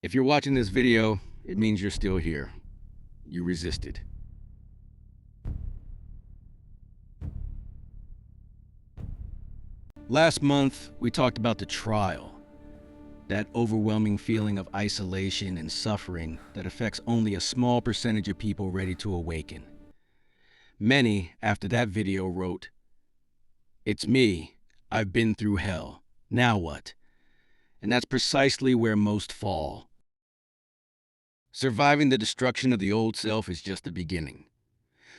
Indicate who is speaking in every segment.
Speaker 1: If you're watching this video, it means you're still here. You resisted. Last month, we talked about the trial, that overwhelming feeling of isolation and suffering that affects only a small percentage of people ready to awaken. Many, after that video, wrote, "It's me. I've been through hell. Now what?" And that's precisely where most fall. Surviving the destruction of the old self is just the beginning.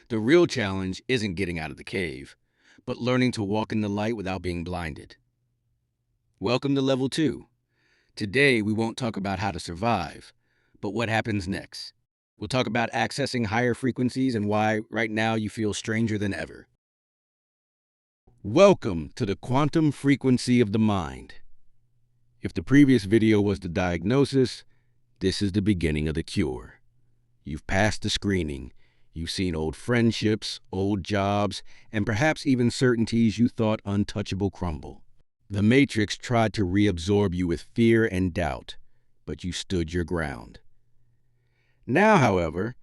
Speaker 1: The real challenge isn't getting out of the cave, but learning to walk in the light without being blinded. Welcome to Level 2. Today, we won't talk about how to survive, but what happens next. We'll talk about accessing higher frequencies and why, right now, you feel stranger than ever. Welcome to the quantum frequency of the mind. If the previous video was the diagnosis, this is the beginning of the cure. You've passed the screening. You've seen old friendships, old jobs, and perhaps even certainties you thought untouchable crumble. The Matrix tried to reabsorb you with fear and doubt, but you stood your ground. Now, however,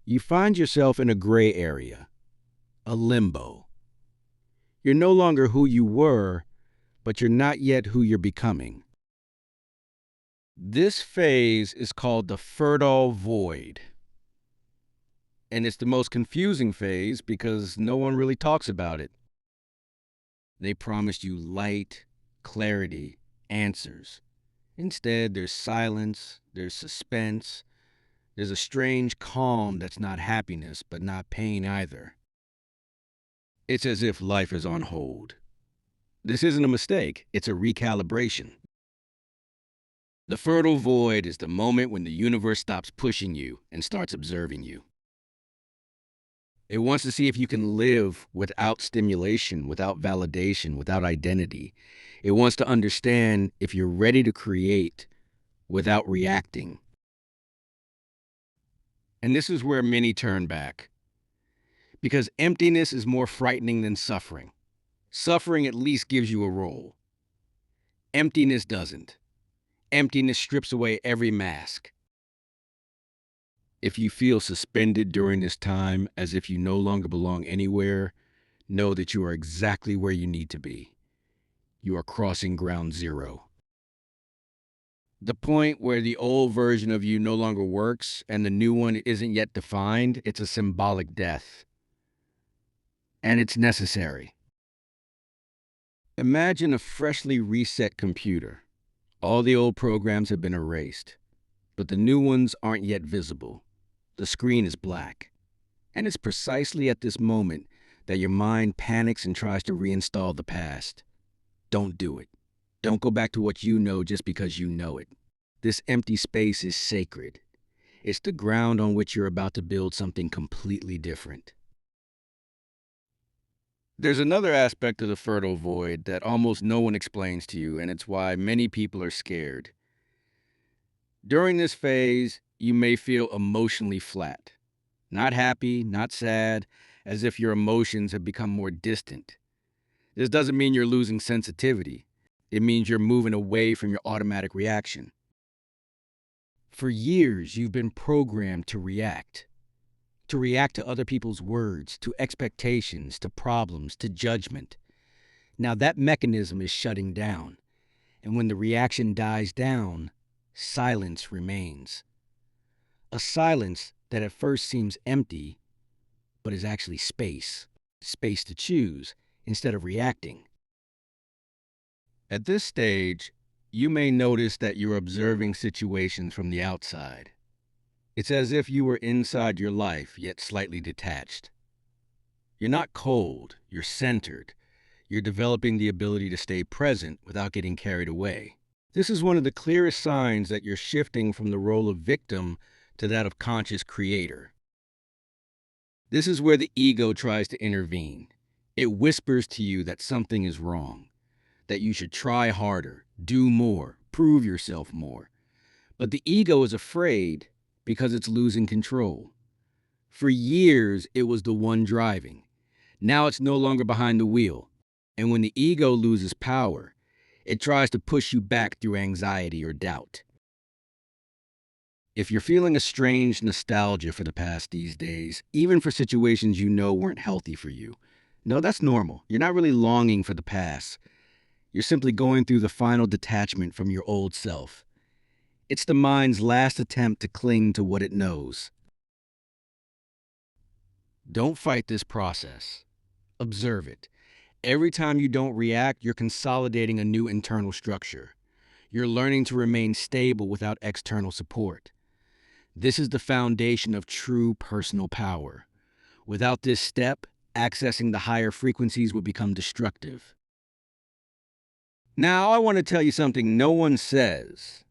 Speaker 1: you find yourself in a gray area, a limbo. You're no longer who you were, but you're not yet who you're becoming. This phase is called the fertile void. And it's the most confusing phase because no one really talks about it. They promised you light, clarity, answers. Instead, there's silence, there's suspense, there's a strange calm that's not happiness, but not pain either. It's as if life is on hold. This isn't a mistake, it's a recalibration. The fertile void is the moment when the universe stops pushing you and starts observing you. It wants to see if you can live without stimulation, without validation, without identity. It wants to understand if you're ready to create without reacting. And this is where many turn back. Because emptiness is more frightening than suffering. Suffering at least gives you a role. Emptiness doesn't. Emptiness strips away every mask. If you feel suspended during this time, as if you no longer belong anywhere, know that you are exactly where you need to be. You are crossing ground zero. The point where the old version of you no longer works and the new one isn't yet defined, it's a symbolic death. And it's necessary. Imagine a freshly reset computer. All the old programs have been erased, but the new ones aren't yet visible. The screen is black. And it's precisely at this moment that your mind panics and tries to reinstall the past. Don't do it. Don't go back to what you know just because you know it. This empty space is sacred. It's the ground on which you're about to build something completely different. There's another aspect of the fertile void that almost no one explains to you, and it's why many people are scared. During this phase, you may feel emotionally flat. Not happy, not sad, as if your emotions have become more distant. This doesn't mean you're losing sensitivity. It means you're moving away from your automatic reaction. For years, you've been programmed to react to other people's words, to expectations, to problems, to judgment. Now that mechanism is shutting down, and when the reaction dies down, silence remains. A silence that at first seems empty, but is actually space to choose instead of reacting. At this stage, you may notice that you're observing situations from the outside. It's as if you were inside your life, yet slightly detached. You're not cold, you're centered. You're developing the ability to stay present without getting carried away. This is one of the clearest signs that you're shifting from the role of victim to that of conscious creator. This is where the ego tries to intervene. It whispers to you that something is wrong, that you should try harder, do more, prove yourself more. But the ego is afraid because it's losing control. For years, it was the one driving. Now it's no longer behind the wheel. And when the ego loses power, it tries to push you back through anxiety or doubt. If you're feeling a strange nostalgia for the past these days, even for situations you know weren't healthy for you, no, that's normal. You're not really longing for the past. You're simply going through the final detachment from your old self. It's the mind's last attempt to cling to what it knows. Don't fight this process. Observe it. Every time you don't react, you're consolidating a new internal structure. You're learning to remain stable without external support. This is the foundation of true personal power. Without this step, accessing the higher frequencies will become destructive. Now, I want to tell you something no one says.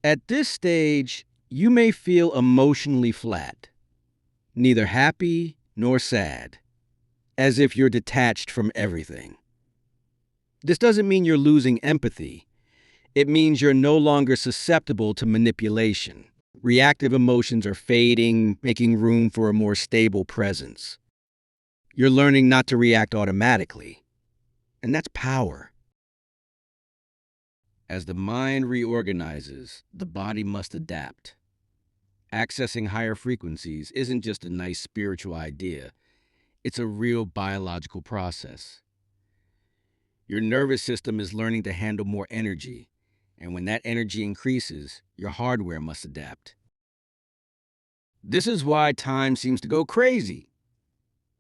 Speaker 1: At this stage, you may feel emotionally flat, neither happy nor sad, as if you're detached from everything. This doesn't mean you're losing empathy. It means you're no longer susceptible to manipulation. Reactive emotions are fading, making room for a more stable presence. You're learning not to react automatically, and that's power. As the mind reorganizes, the body must adapt. Accessing higher frequencies isn't just a nice spiritual idea, it's a real biological process. Your nervous system is learning to handle more energy, and when that energy increases, your hardware must adapt. This is why time seems to go crazy.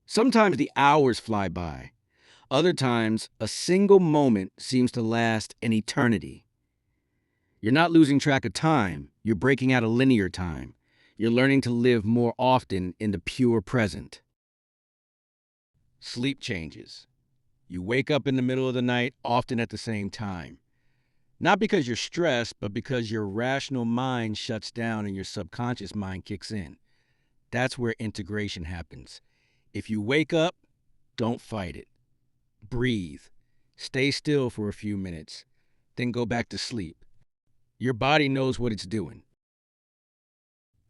Speaker 1: Sometimes the hours fly by. Other times, a single moment seems to last an eternity. You're not losing track of time, you're breaking out of linear time. You're learning to live more often in the pure present. Sleep changes. You wake up in the middle of the night, often at the same time. Not because you're stressed, but because your rational mind shuts down and your subconscious mind kicks in. That's where integration happens. If you wake up, don't fight it. Breathe. Stay still for a few minutes, then go back to sleep. Your body knows what it's doing.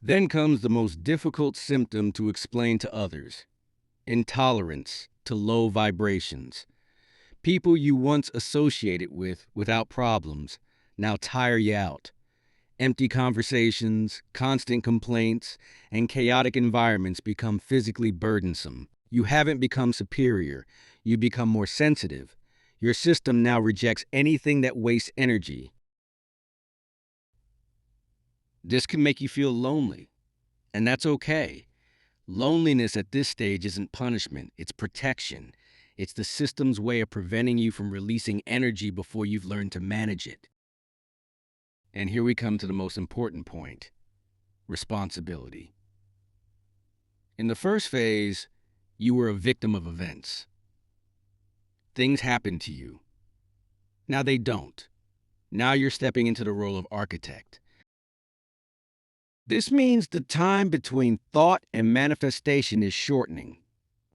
Speaker 1: Then comes the most difficult symptom to explain to others: intolerance to low vibrations. People you once associated with without problems now tire you out. Empty conversations, constant complaints, and chaotic environments become physically burdensome. You haven't become superior, you become more sensitive. Your system now rejects anything that wastes energy. This can make you feel lonely, and that's okay. Loneliness at this stage isn't punishment, it's protection. It's the system's way of preventing you from releasing energy before you've learned to manage it. And here we come to the most important point: responsibility. In the first phase, you were a victim of events. Things happened to you. Now they don't. Now you're stepping into the role of architect. This means the time between thought and manifestation is shortening.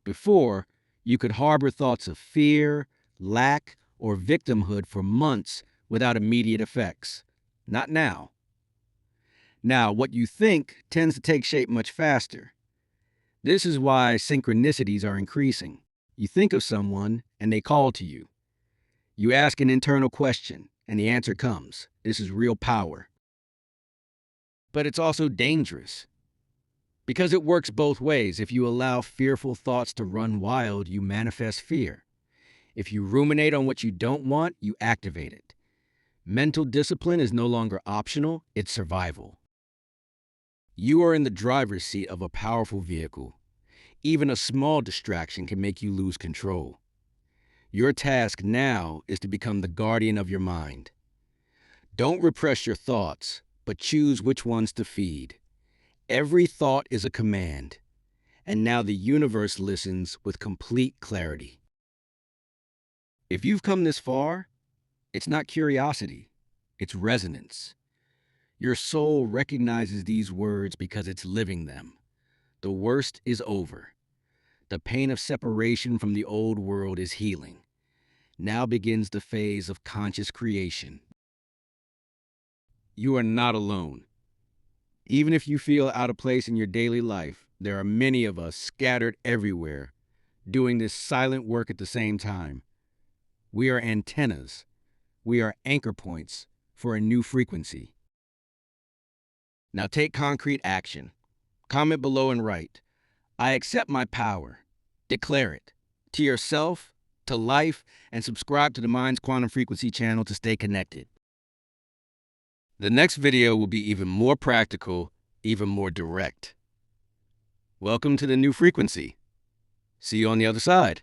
Speaker 1: Before, you could harbor thoughts of fear, lack, or victimhood for months without immediate effects. Not now. Now, what you think tends to take shape much faster. This is why synchronicities are increasing. You think of someone, and they call to you. You ask an internal question, and the answer comes. This is real power. But it's also dangerous, because it works both ways. If you allow fearful thoughts to run wild, you manifest fear. If you ruminate on what you don't want, you activate it. Mental discipline is no longer optional, it's survival. You are in the driver's seat of a powerful vehicle. Even a small distraction can make you lose control. Your task now is to become the guardian of your mind. Don't repress your thoughts, but choose which ones to feed. Every thought is a command, and now the universe listens with complete clarity. If you've come this far, it's not curiosity, it's resonance. Your soul recognizes these words because it's living them. The worst is over. The pain of separation from the old world is healing. Now begins the phase of conscious creation. You are not alone. Even if you feel out of place in your daily life, there are many of us scattered everywhere, doing this silent work at the same time. We are antennas. We are anchor points for a new frequency. Now take concrete action. Comment below and write, I accept my power. Declare it to yourself, to life, and subscribe to the Mind's Quantum Frequency channel to stay connected. The next video will be even more practical, even more direct. Welcome to the new frequency. See you on the other side.